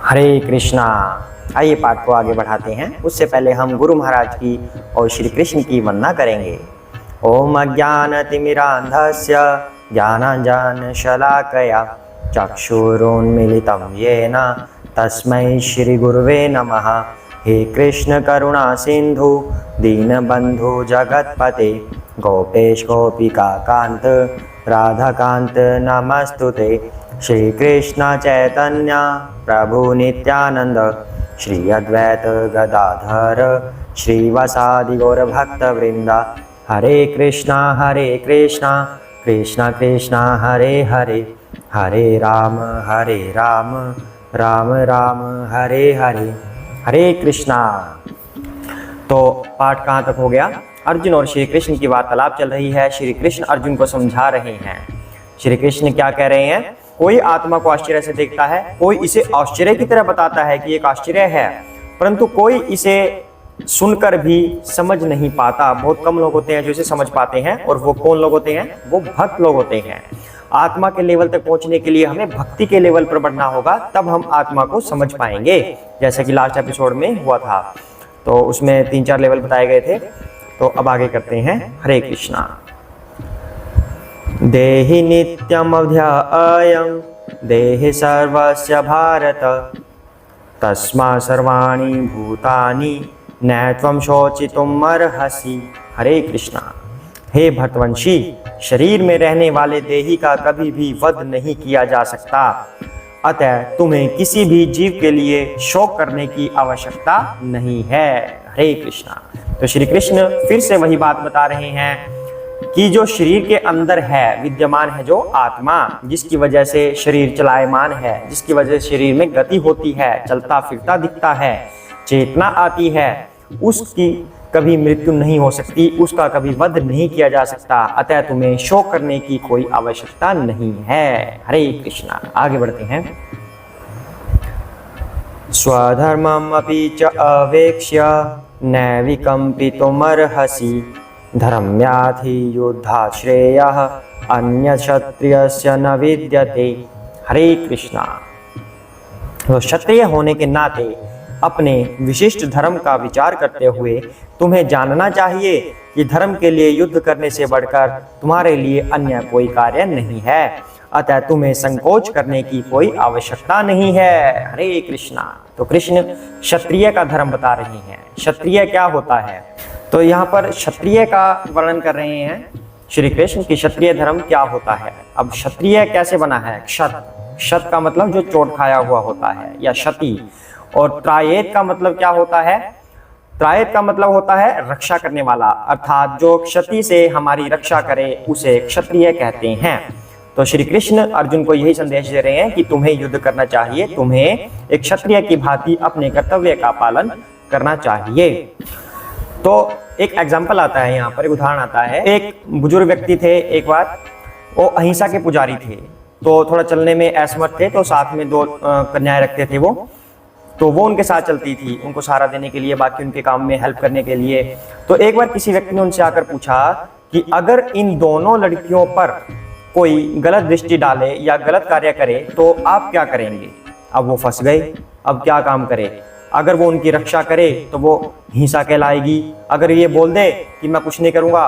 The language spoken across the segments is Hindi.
हरे कृष्णा। आइए पाठ को आगे बढ़ाते हैं। उससे पहले हम गुरु महाराज की और श्री कृष्ण की वंदना करेंगे। ओम अज्ञानतिमिरान्धस्य ज्ञानाञ्जनशलाकया चक्षुरुन्मीलितं येन तस्मै श्रीगुरुवे नमः। हे कृष्ण करुणा सिंधु दीनबंधु जगत्पते गोपेश गोपिका कांत राधाकांत नमस्तुते। श्री कृष्ण चैतन्य प्रभु नित्यानंद श्री अद्वैत गदाधर श्रीवासादि गौर भक्त वृंदा। हरे कृष्णा कृष्णा कृष्णा हरे हरे, हरे राम राम राम हरे हरे। हरे कृष्णा। तो पाठ कहाँ तक हो गया? अर्जुन और श्री कृष्ण की वार्तालाप चल रही है। श्री कृष्ण अर्जुन को समझा रहे हैं। श्री कृष्ण क्या कह रहे हैं? कोई आत्मा को आश्चर्य से देखता है, कोई इसे आश्चर्य की तरह बताता है कि एक आश्चर्य है, परंतु कोई इसे सुनकर भी समझ नहीं पाता। बहुत कम लोग होते हैं जो इसे समझ पाते हैं, और वो कौन लोग होते हैं? वो भक्त लोग होते हैं। आत्मा के लेवल तक पहुंचने के लिए हमें भक्ति के लेवल पर बढ़ना होगा, तब हम आत्मा को समझ पाएंगे। जैसे कि लास्ट एपिसोड में हुआ था, तो उसमें 3-4 लेवल बताए गए थे। तो अब आगे करते हैं। हरे कृष्णा। देहि नित्यमध्यायं देहि सर्वस्य भारत तस्मा सर्वाणि भूतानि न त्वं शोचितुम् अर्हसि। हरे कृष्णा। हे भरतवंशी, शरीर में रहने वाले देही का कभी भी वध नहीं किया जा सकता, अतः तुम्हें किसी भी जीव के लिए शोक करने की आवश्यकता नहीं है। हरे कृष्णा। तो श्री कृष्ण फिर से वही बात बता रहे हैं कि जो शरीर के अंदर है, विद्यमान है जो आत्मा, जिसकी वजह से शरीर चलायमान है, जिसकी वजह से शरीर में गति होती है, चलता फिरता दिखता है, चेतना आती है, उसकी कभी मृत्यु नहीं हो सकती, उसका कभी वध नहीं किया जा सकता, अतः तुम्हें शोक करने की कोई आवश्यकता नहीं है। हरे कृष्णा। आगे बढ़ते हैं। स्वधर्मम् अपि च अवेक्ष्य न विकम्पितुमर्हसि धर्म्याधि युद्धात् श्रेयः अन्य क्षत्रियस्य न विद्यते। हरे कृष्णा। तो क्षत्रिय होने के नाते अपने विशिष्ट धर्म का विचार करते हुए तुम्हें जानना चाहिए कि धर्म के लिए युद्ध करने से बढ़कर तुम्हारे लिए अन्य कोई कार्य नहीं है, अतः तुम्हें संकोच करने की कोई आवश्यकता नहीं है। हरे कृष्णा। तो कृष्ण क्षत्रिय का धर्म बता रहे हैं। क्षत्रिय क्या होता है? तो यहाँ पर क्षत्रिय का वर्णन कर रहे हैं श्री कृष्ण की क्षत्रिय धर्म क्या होता है। अब क्षत्रिय कैसे बना है? क्षत का मतलब जो चोट खाया हुआ होता है, या क्षति। और त्रायेत का मतलब क्या होता है? त्रायेत का मतलब होता है रक्षा करने वाला, अर्थात जो क्षति से हमारी रक्षा करे उसे क्षत्रिय कहते हैं। तो श्री कृष्ण अर्जुन को यही संदेश दे रहे हैं कि तुम्हें युद्ध करना चाहिए, तुम्हें एक क्षत्रिय की भांति अपने कर्तव्य का पालन करना चाहिए। तो एक एग्जाम्पल आता है यहाँ पर, एक उदाहरण आता है। एक बुजुर्ग व्यक्ति थे, एक बार वो अहिंसा के पुजारी थे, तो थोड़ा चलने में असमर्थ थे, तो साथ में 2 कन्याएं रखते थे तो वो उनके साथ चलती थी, उनको सहारा देने के लिए, बाकी उनके काम में हेल्प करने के लिए। तो एक बार किसी व्यक्ति ने उनसे आकर पूछा कि अगर इन दोनों लड़कियों पर कोई गलत दृष्टि डाले या गलत कार्य करे तो आप क्या करेंगे? अब वो फंस गए, अब क्या काम करे? अगर वो उनकी रक्षा करे तो वो हिंसा कहलाएगी, अगर ये बोल दे कि मैं कुछ नहीं करूंगा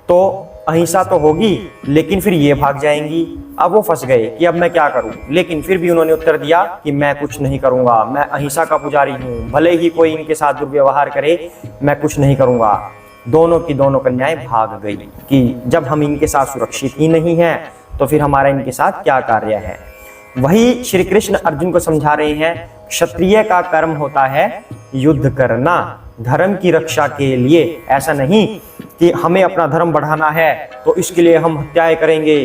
तो अहिंसा तो होगी, लेकिन फिर ये भाग जाएंगी। अब वो फंस गए कि अब मैं क्या करूं, लेकिन फिर भी उन्होंने उत्तर दिया कि मैं कुछ नहीं करूंगा, मैं अहिंसा का पुजारी हूं, भले ही कोई इनके साथ दुर्व्यवहार करे, मैं कुछ नहीं करूंगा। दोनों की दोनों कन्याएं भाग गई कि जब हम इनके साथ सुरक्षित ही नहीं हैं तो फिर हमारा इनके साथ क्या कार्य है। वही श्री कृष्ण अर्जुन को समझा रहे हैं, क्षत्रिय का कर्म होता है युद्ध करना, धर्म की रक्षा के लिए। ऐसा नहीं कि हमें अपना धर्म बढ़ाना है तो इसके लिए हम हत्याएं करेंगे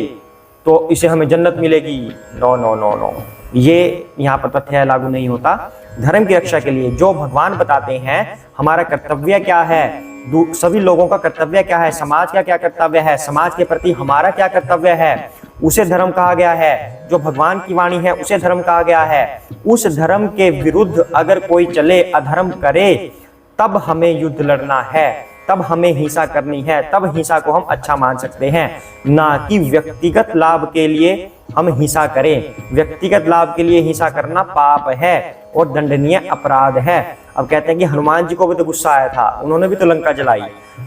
तो इसे हमें जन्नत मिलेगी। नो नो नो नो, ये यहाँ पर तथ्य लागू नहीं होता। धर्म की रक्षा के लिए जो भगवान बताते हैं हमारा कर्तव्य क्या है, सभी लोगों का कर्तव्य क्या है, समाज का क्या कर्तव्य है, समाज के प्रति हमारा क्या कर्तव्य है, उसे धर्म कहा गया है। जो भगवान की वाणी है उसे धर्म कहा गया है। उस धर्म के विरुद्ध अगर कोई चले, अधर्म करे, तब हमें युद्ध लड़ना है, तब हमें हिंसा करनी है, तब हिंसा को हम अच्छा मान सकते हैं, ना कि व्यक्तिगत लाभ के लिए हम हिंसा करें। व्यक्तिगत लाभ के लिए हिंसा करना पाप है और दंडनीय अपराध है। अब कहते हैं कि हनुमान जी को भी तो गुस्सा आया था, उन्होंने भी तो लंका जलाई।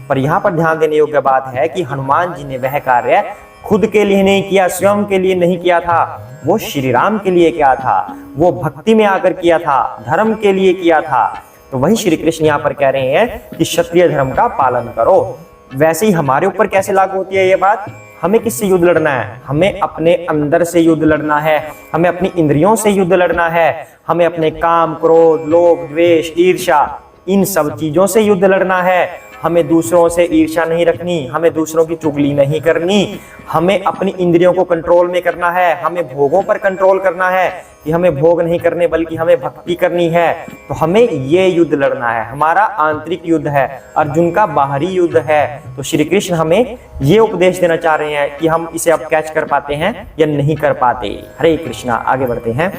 पर यहाँ पर ध्यान देने योग्य बात है कि हनुमान जी ने वह कार्य खुद के लिए नहीं किया, स्वयं के लिए नहीं किया था, वो श्री राम के लिए किया था, वो भक्ति में आकर किया था, धर्म के लिए किया था। तो वही श्री कृष्ण यहाँ पर कह रहे हैं कि क्षत्रिय धर्म का पालन करो। वैसे ही हमारे ऊपर कैसे लागू होती है ये बात? हमें किससे युद्ध लड़ना है? हमें अपने अंदर से युद्ध लड़ना है, हमें अपनी इंद्रियों से युद्ध लड़ना है, हमें अपने काम, क्रोध, लोभ, द्वेष, ईर्ष्या, इन सब चीजों से युद्ध लड़ना है। हमें दूसरों से ईर्ष्या नहीं रखनी, हमें दूसरों की चुगली नहीं करनी, हमें अपनी इंद्रियों को कंट्रोल में करना है, हमें भोगों पर कंट्रोल करना है कि हमें भोग नहीं करने बल्कि हमें भक्ति करनी है। तो हमें ये युद्ध लड़ना है, हमारा आंतरिक युद्ध है, अर्जुन का बाहरी युद्ध है। तो श्री कृष्ण हमें ये उपदेश देना चाह रहे हैं कि हम इसे अब कैच कर पाते हैं या नहीं कर पाते। हरे कृष्णा। आगे बढ़ते हैं।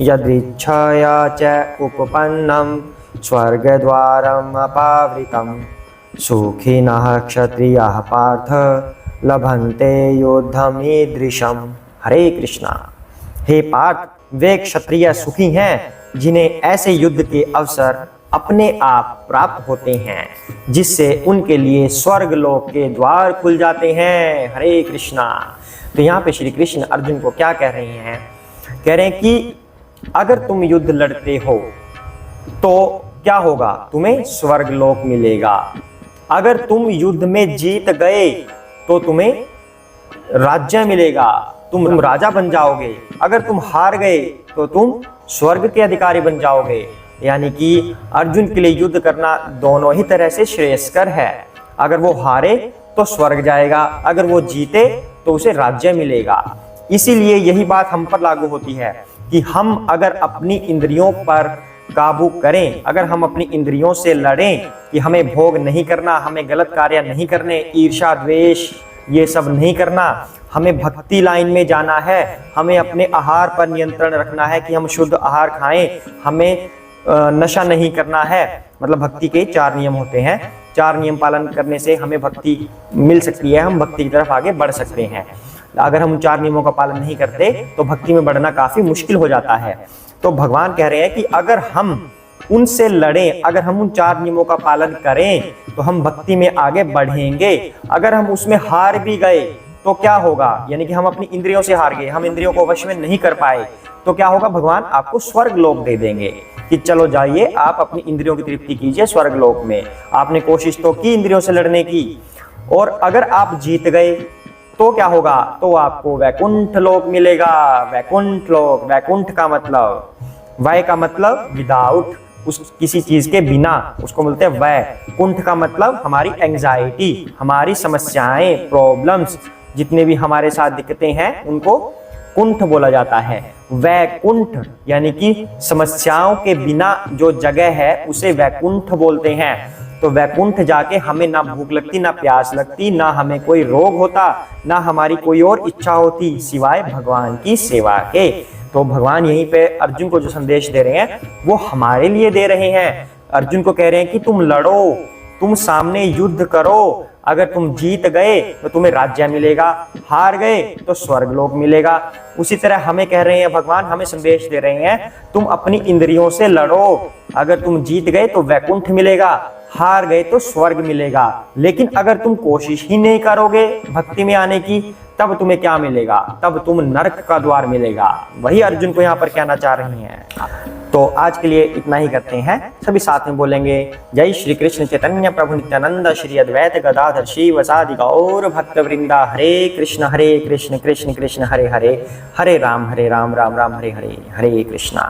यदृच्छया च उपपन्नम स्वर्गद्वारम अपावृतम सुखिनः क्षत्रियाः पार्थ लभन्ते युद्धमीदृशम। हरे कृष्णा। हे पार्थ, वे क्षत्रिय सुखी हैं जिन्हें ऐसे युद्ध के अवसर अपने आप प्राप्त होते हैं जिससे उनके लिए स्वर्ग लोक के द्वार खुल जाते हैं। हरे कृष्णा। तो यहाँ पे श्री कृष्ण अर्जुन को क्या कह रहे हैं? कह रहे हैं कि अगर तुम युद्ध लड़ते हो तो क्या होगा? तुम्हें स्वर्ग लोक मिलेगा। अगर तुम युद्ध में जीत गए तो तुम्हें राज्य मिलेगा, तुम राजा बन जाओगे। अगर तुम हार गए तो तुम स्वर्ग के अधिकारी बन जाओगे। यानी कि अर्जुन के लिए युद्ध करना दोनों ही तरह से श्रेयस्कर है। अगर वो हारे तो स्वर्ग जाएगा, अगर वो जीते तो उसे राज्य मिलेगा। इसीलिए यही बात हम पर लागू होती है कि हम अगर अपनी इंद्रियों पर काबू करें, अगर हम अपनी इंद्रियों से लड़ें कि हमें भोग नहीं करना, हमें गलत कार्य नहीं करने, ईर्ष्या, द्वेष ये सब नहीं करना, हमें भक्ति लाइन में जाना है, हमें अपने आहार पर नियंत्रण रखना है कि हम शुद्ध आहार खाएं, हमें नशा नहीं करना है। मतलब भक्ति के 4 नियम होते हैं, 4 नियम पालन करने से हमें भक्ति मिल सकती है, हम भक्ति की तरफ आगे बढ़ सकते हैं। अगर हम 4 नियमों का पालन नहीं करते तो भक्ति में बढ़ना काफी मुश्किल हो जाता है। तो भगवान कह रहे हैं कि अगर हम उनसे लड़ें, अगर हम उन 4 नियमों का पालन करें तो हम भक्ति में आगे बढ़ेंगे। अगर हम उसमें हार भी गए तो क्या होगा? यानी कि हम अपनी इंद्रियों से हार गए, हम इंद्रियों को वश में नहीं कर पाए, तो क्या होगा? भगवान आपको स्वर्ग लोक दे देंगे कि चलो जाइए, आप अपनी इंद्रियों की तृप्ति कीजिए स्वर्ग लोक में। आपने कोशिश तो की इंद्रियों से लड़ने की, और अगर आप जीत गए तो क्या होगा? तो आपको वैकुंठ लोक मिलेगा। वैकुंठ लोक, वैकुंठ का मतलब, वै का मतलब विदाउट, उस किसी चीज के बिना, उसको बोलते हैं वै। कुंठ का मतलब हमारी एंजाइटी, हमारी समस्याएं, प्रॉब्लम्स, जितने भी हमारे साथ दिक्कतें हैं उनको कुंठ बोला जाता है। वैकुंठ यानी कि समस्याओं के बिना जो जगह है उसे वैकुंठ बोलते हैं। तो वैकुंठ जाके हमें ना भूख लगती, ना प्यास लगती, ना हमें कोई रोग होता, ना हमारी कोई और इच्छा होती सिवाय भगवान की सेवा के। तो भगवान यहीं पे अर्जुन को जो संदेश दे रहे हैं वो हमारे लिए दे रहे हैं। अर्जुन को कह रहे हैं कि तुम लड़ो, तुम सामने युद्ध करो। अगर तुम जीत गए तो तुम्हें राज्य मिलेगा, हार गए तो स्वर्ग लोक मिलेगा। उसी तरह हमें कह रहे हैं भगवान, हमें संदेश दे रहे हैं, तुम अपनी इंद्रियों से लड़ो। अगर तुम जीत गए तो वैकुंठ मिलेगा, हार गए तो स्वर्ग मिलेगा। लेकिन अगर तुम कोशिश ही नहीं करोगे भक्ति में आने की, तब तुम्हें क्या मिलेगा? तब तुम नरक का द्वार मिलेगा। वही अर्जुन को यहाँ पर कहना चाह रही हैं। तो आज के लिए इतना ही करते हैं, सभी साथ में बोलेंगे जय श्री कृष्ण चैतन्य प्रभु नित्यानंद श्री अद्वैत गदाधर शिव सादि गौर भक्त वृंदा। हरे कृष्ण कृष्ण कृष्ण हरे हरे, हरे राम राम राम हरे हरे, हरे कृष्णा।